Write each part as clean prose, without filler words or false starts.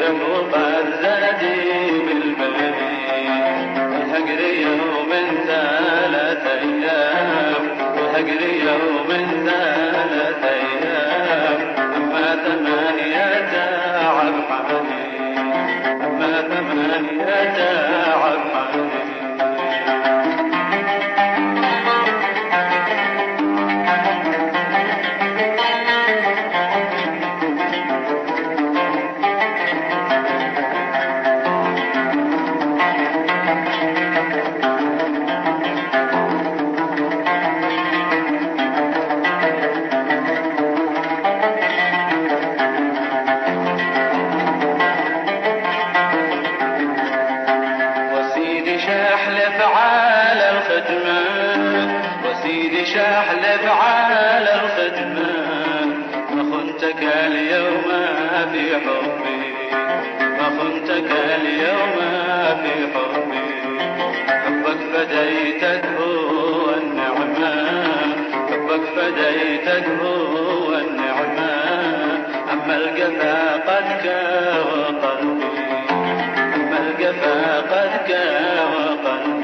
وقد زادي بالبنين الهجر يوم 3 أيام الهجر يوم 3 أيام أما 8 تعب حنين أما 8 تعب حنين شاحلف على الخدمة وسيدي شاحلف على الخدمة ما خنتك اليوم في حبي ما خنتك اليوم في حبي حبك فديتك هو النعمة حبك فديتك هو النعمة أما الجفا قد كاوى قلبي أما الجفا قد كاوى قلبي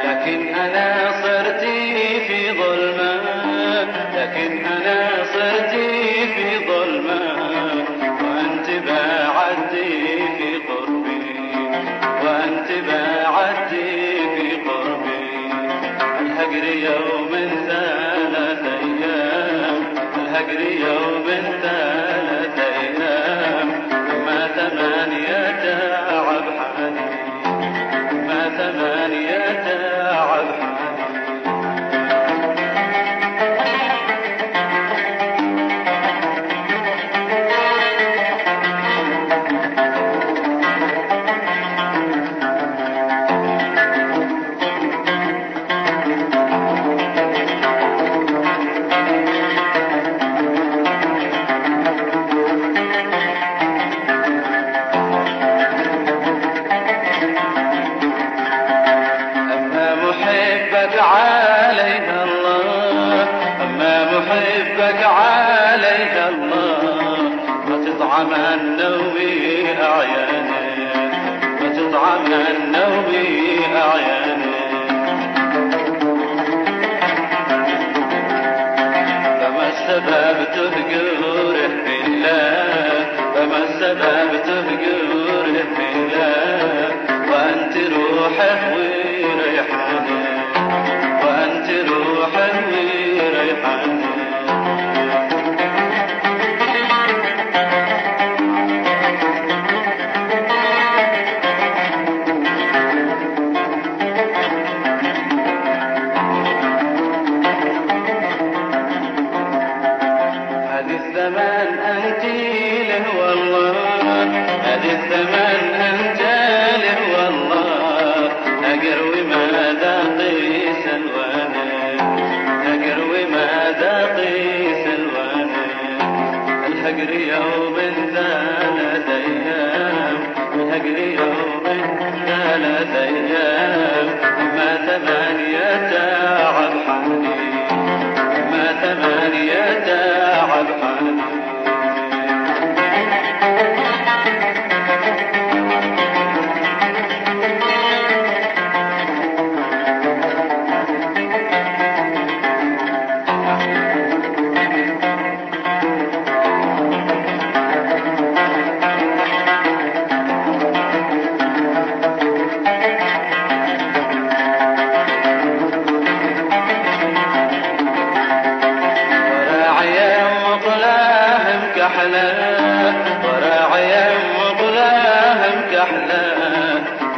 لكن أنا صرت في ظلمة لكن أنا صرت في ظلمة وأنت بعدتي في قربي وأنت بعدتي في قربي الهجر يوم 3 أيام الهجر يوم 3 أيام أما 8 تعب حنين أما 8 تعب حنين محبك عليها الله أما محبك عليها الله ما تطعم النوم أعيانه ما تطعم النوم أعيانه فما السبب تهجره في الله فما السبب تهجره في الله وأنت روحه وريحانه وأنت روحه وريحانه هذه الزمان أنت له والله هذه الزمان أنت له والله أقروي ما ذاقي سلوانه أقروي ما ذاقي سلوانه الهجر يوم 3 أيام الهجر يوم 3 أيام أما 8 تعب حنين أما 8 تعب حنين وراعيا مقلاهم كحلا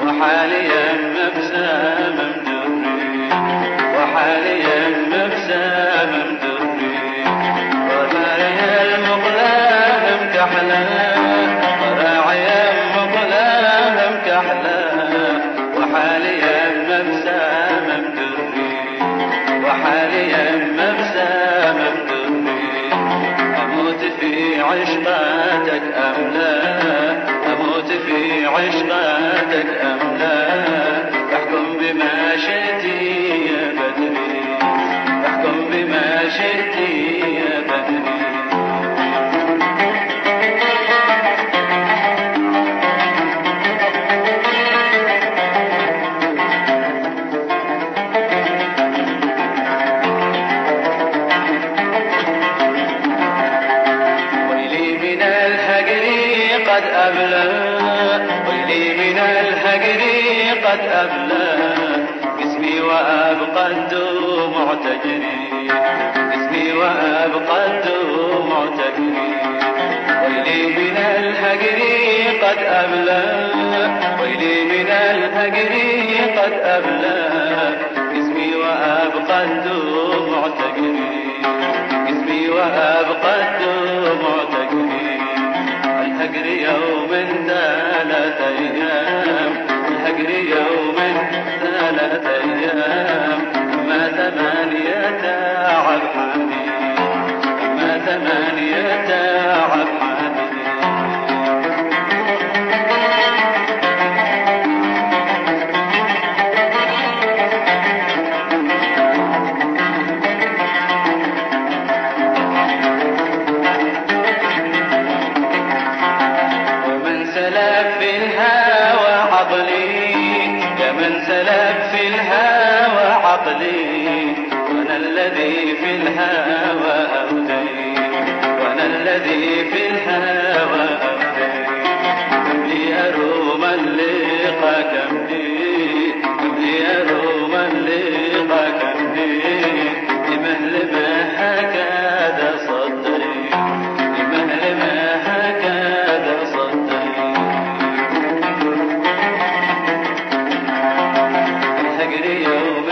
وحاليا مبسام مدري وحاليا مبسام مدري وراعيا مقلاهم كحلا وراعيا مقلاهم كحلا وحاليا مبسام مدري وحاليا مبسام مدري أموت في عشقة عشقاتك أم لا، أموت في عشقاتك أم لا، احكم بما شئت يا بدري، احكم بما شئت يا بدري. قد أبلى ويلي من الهجر قد أبلى، اسمي وأبقى الدموع تجري، اسمي وأبقى الدموع تجري. ويلي من الهجر قد أبلى، ويلي من الهجر قد أبلى، اسمي وأبقى الدموع تجري، اسمي وأبقى الدموع تجري. الهجر يوم 3 أيام، الهجر يوم 3 أيام، ما 8 تعب حبيبي، ما 8 تعب حبيبي. في الهوى عقلي، يا من سلب في الهوى عقلي، وانا الذي في الهوى أودي، وانا الذي في الهوى أودي. كم لي أروم اللقا، كم لي، كم لي أروم اللقا، كم لي، لمهل ما هكذا صدري، لمهل ما هكذا صدري. الهجر يوم